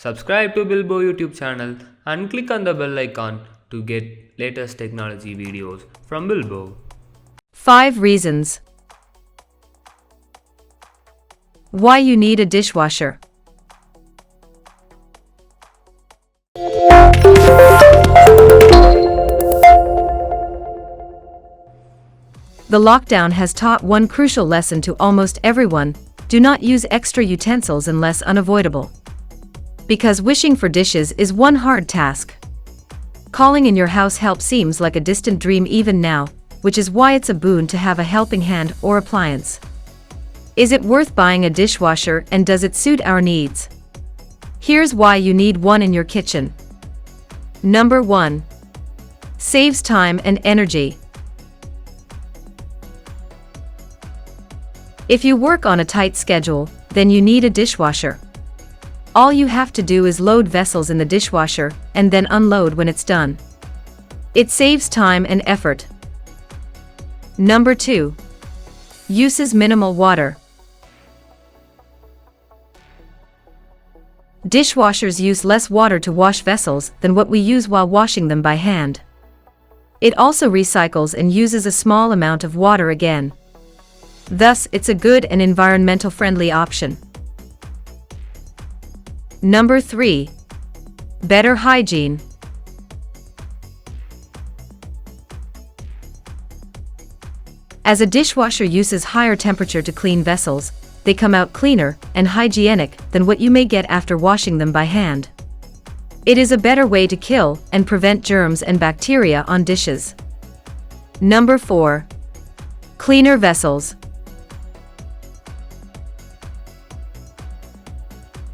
Subscribe to Bilbo YouTube channel and click on the bell icon to get latest technology videos from Bilbo. 5 reasons why you need a dishwasher. The lockdown has taught one crucial lesson to almost everyone: do not use extra utensils unless unavoidable. Because wishing for dishes is one hard task. Calling in your house help seems like a distant dream even now, which is why it's a boon to have a helping hand or appliance. Is it worth buying a dishwasher, and does it suit our needs? Here's why you need one in your kitchen. Number 1. Saves time and energy. If you work on a tight schedule, then you need a dishwasher. All you have to do is load vessels in the dishwasher and then unload when it's done. It saves time and effort. Number 2. Uses minimal water. Dishwashers use less water to wash vessels than what we use while washing them by hand. It also recycles and uses a small amount of water again. Thus, it's a good and environmental-friendly option. Number 3. Better hygiene. As a dishwasher uses higher temperature to clean vessels, they come out cleaner and hygienic than what you may get after washing them by hand. It is a better way to kill and prevent germs and bacteria on dishes. Number 4. Cleaner vessels.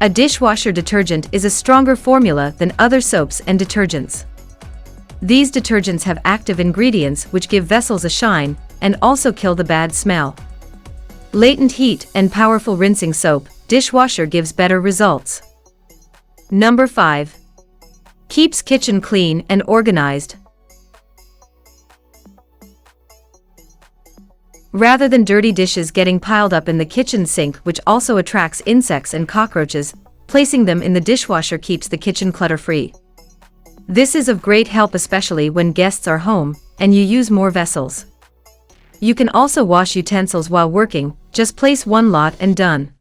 A dishwasher detergent is a stronger formula than other soaps and detergents. These detergents have active ingredients which give vessels a shine and also kill the bad smell. Latent heat and powerful rinsing soap, dishwasher gives better results. Number 5. Keeps kitchen clean and organized. Rather than dirty dishes getting piled up in the kitchen sink, which also attracts insects and cockroaches, placing them in the dishwasher keeps the kitchen clutter-free. This is of great help especially when guests are home and you use more vessels. You can also wash utensils while working, just place one lot and done.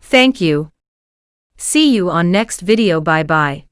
Thank you. See you on next video. Bye bye.